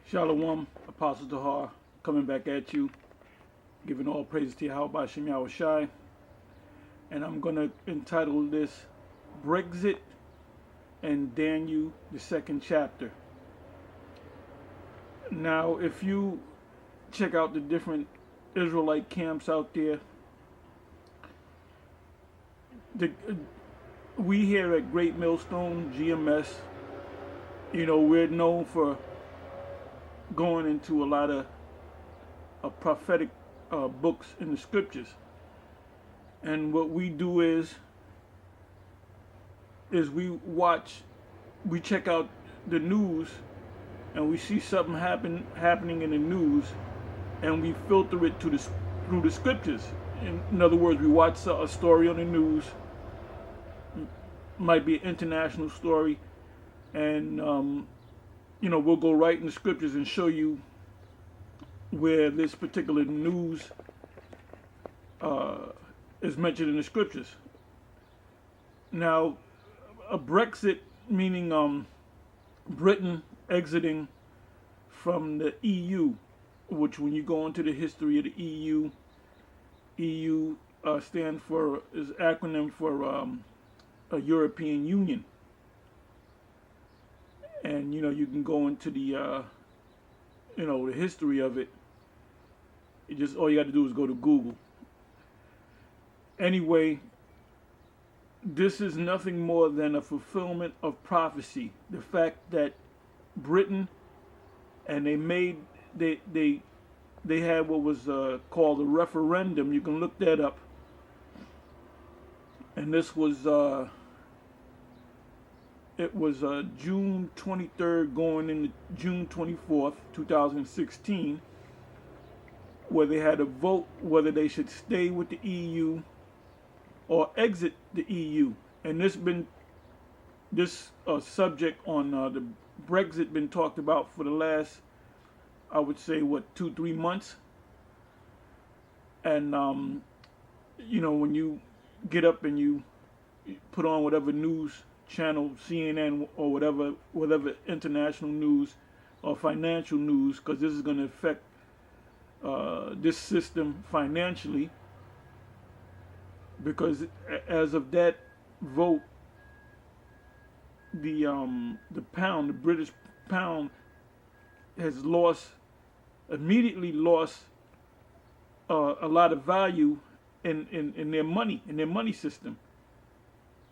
Shalom, Apostle Tahar, coming back at you, giving all praises to Yahweh Shem Yahweh Shai. And I'm going to entitle this Brexit and Daniel, the second chapter. Now, if you check out the different Israelite camps out there, we here at Great Millstone, GMS, we're known for going into a lot of prophetic books in the scriptures. And what we do is we check out the news, and we see something happening in the news, and we filter it through the scriptures. In other words, we watch a story on the news, might be an international story, and we'll go right in the scriptures and show you where this particular news is mentioned in the scriptures. Now, a Brexit meaning Britain exiting from the EU, which when you go into the history of the EU stands for, is acronym for a European Union. And you can go into the the history of it. All you got to do is go to Google. Anyway, this is nothing more than a fulfillment of prophecy. The fact that Britain, and they had what was called a referendum. You can look that up. And this was it was June 23rd going into June 24th, 2016, where they had a vote whether they should stay with the EU or exit the EU. And this subject on the Brexit been talked about for the last, I would say, 2-3 months. And when you get up and you put on whatever news channel, CNN or whatever international news or financial news, because this is going to affect this system financially, because as of that vote, the pound, the British pound, has immediately lost a lot of value in their money system.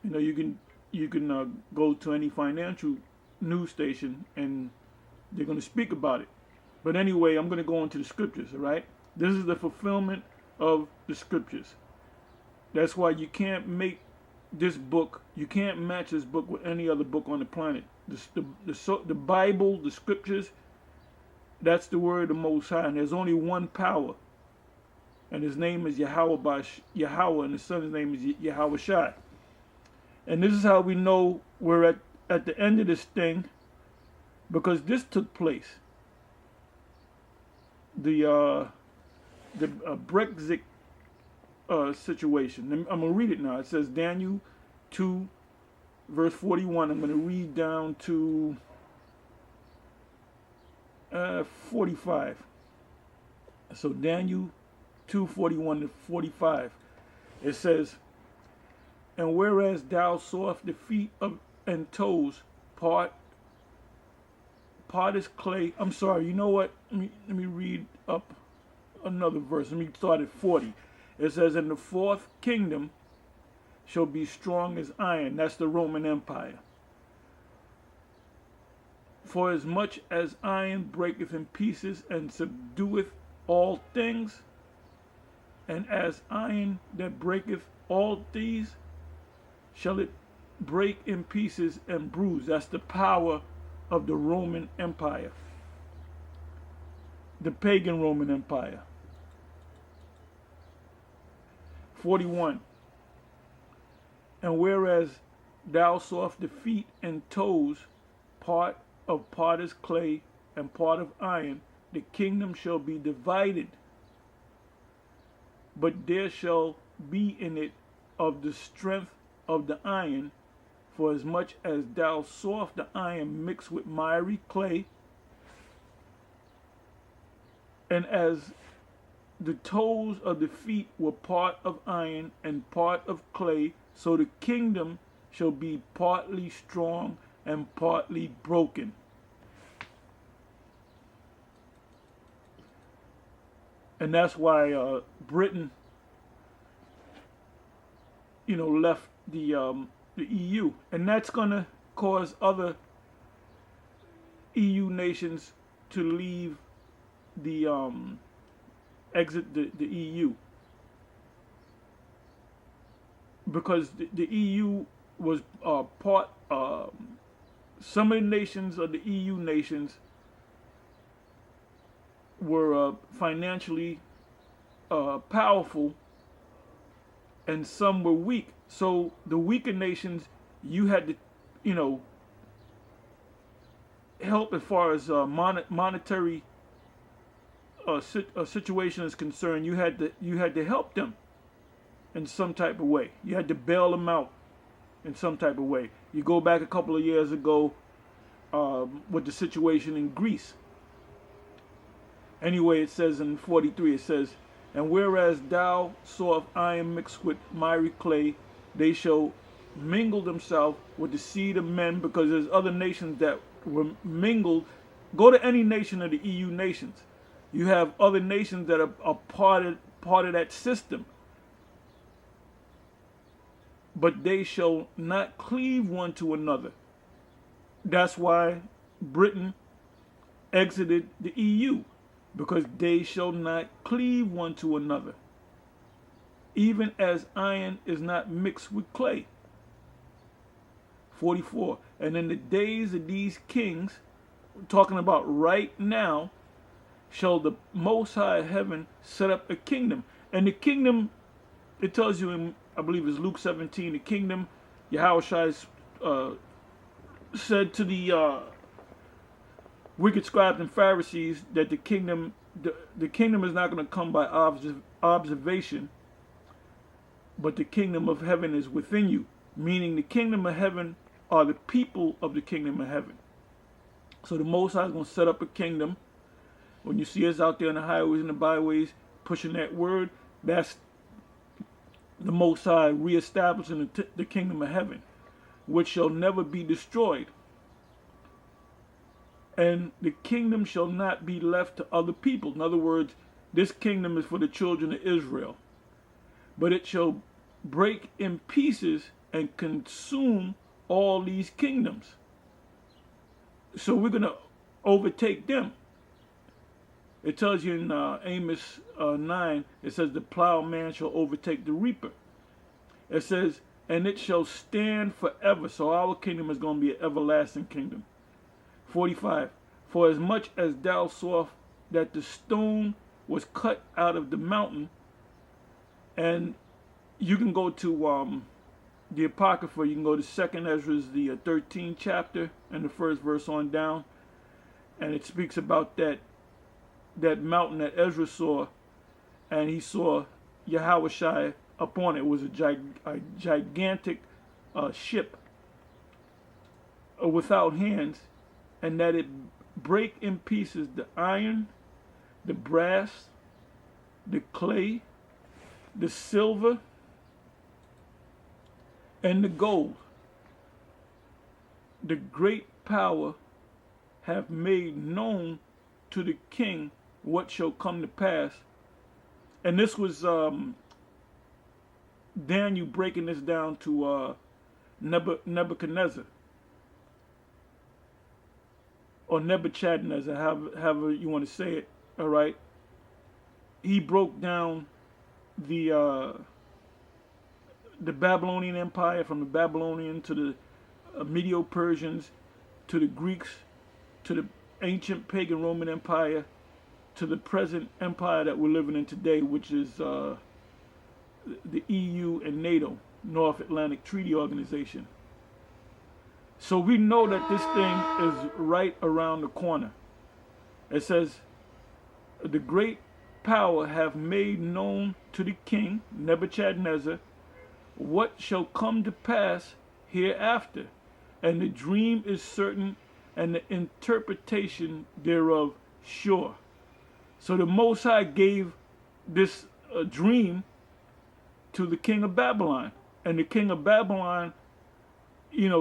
You can go to any financial news station and they're going to speak about it. But anyway, I'm going to go into the scriptures, all right? This is the fulfillment of the scriptures. That's why you can't make this book, you can't match this book with any other book on the planet. The Bible, the scriptures, that's the word of the Most High, and there's only one power. And his name is Yahweh, and his son's name is Yahweh Shai. And this is how we know we're at the end of this thing, because this took place. The Brexit situation. I'm going to read it now. It says Daniel 2, verse 41. I'm going to read down to 45. So Daniel 2:41 to 45. It says, "And whereas thou sawest the feet and toes part is clay." I'm sorry, you know what? Let me read up another verse. Let me start at 40. It says, "And the fourth kingdom shall be strong as iron." That's the Roman Empire. "For as much as iron breaketh in pieces and subdueth all things, and as iron that breaketh all these, shall it break in pieces and bruise." That's the power of the Roman Empire, the pagan Roman Empire. 41. "And whereas thou sawest the feet and toes, part is clay and part of iron, the kingdom shall be divided, but there shall be in it of the strength of the iron, for as much as thou sawest the iron mixed with miry clay, And as the toes of the feet were part of iron and part of clay, so the kingdom shall be partly strong and partly broken. And that's why Britain, left the EU, and that's gonna cause other EU nations to leave the exit the EU, because the EU was part. Some of the nations of the EU nations were financially powerful, and some were weak. So the weaker nations, you had to, help as far as monetary situation is concerned. You had to help them in some type of way. You had to bail them out in some type of way. You go back a couple of years ago with the situation in Greece. Anyway, it says in 43, it says, and whereas thou sawest iron mixed with miry clay, they shall mingle themselves with the seed of men, because there's other nations that were mingled. Go to any nation of the EU nations. You have other nations that are part of that system. But they shall not cleave one to another. That's why Britain exited the EU, because they shall not cleave one to another, even as iron is not mixed with clay. 44. And in the days of these kings, talking about right now, shall the Most High Heaven set up a kingdom. And the kingdom, it tells you in, I believe it's Luke 17, the kingdom, Yahushua said to the wicked scribes and Pharisees that the kingdom is not going to come by observation, but the kingdom of heaven is within you. Meaning the kingdom of heaven are the people of the kingdom of heaven. So the Most High is going to set up a kingdom. When you see us out there on the highways and the byways pushing that word, that's the Most High reestablishing the kingdom of heaven, which shall never be destroyed. And the kingdom shall not be left to other people. In other words, this kingdom is for the children of Israel. But it shall break in pieces and consume all these kingdoms. So we're going to overtake them. It tells you in Amos 9, it says the plowman shall overtake the reaper. It says, and it shall stand forever. So our kingdom is going to be an everlasting kingdom. 45. For as much as thou sawest that the stone was cut out of the mountain, and you can go to the Apocrypha, you can go to 2nd Ezra's, the 13th chapter, and the first verse on down, and it speaks about that mountain that Ezra saw, and he saw Yahushua upon it. It was a gigantic ship without hands, and that it break in pieces the iron, the brass, the clay, the silver, and the gold. The great power have made known to the king what shall come to pass. And this was Daniel breaking this down to Nebuchadnezzar, or Nebuchadnezzar, however you want to say it. All right. He broke down the Babylonian Empire, from the Babylonian to the Medo-Persians, to the Greeks, to the ancient pagan Roman Empire, to the present empire that we're living in today, which is the EU and NATO, North Atlantic Treaty Organization. So we know that this thing is right around the corner. It says, the great power have made known to the king, Nebuchadnezzar, what shall come to pass hereafter. And the dream is certain, and the interpretation thereof sure. So the Most High gave this dream to the king of Babylon. And the king of Babylon,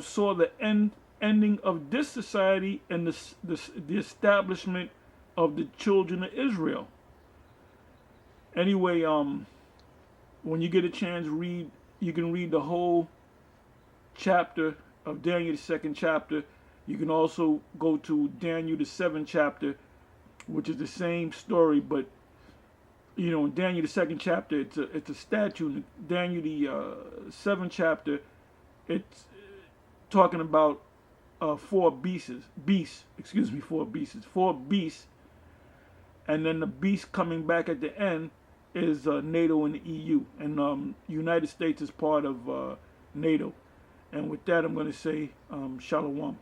saw the ending of this society and the establishment of the children of Israel. Anyway, when you get a chance, you can read the whole chapter of Daniel, the second chapter. You can also go to Daniel, the seventh chapter, which is the same story, but in Daniel, the second chapter, it's a statue. In Daniel, the seventh chapter, it's talking about four beasts, and then the beast coming back at the end is NATO and the EU, and United States is part of NATO. And with that, I'm going to say shalom.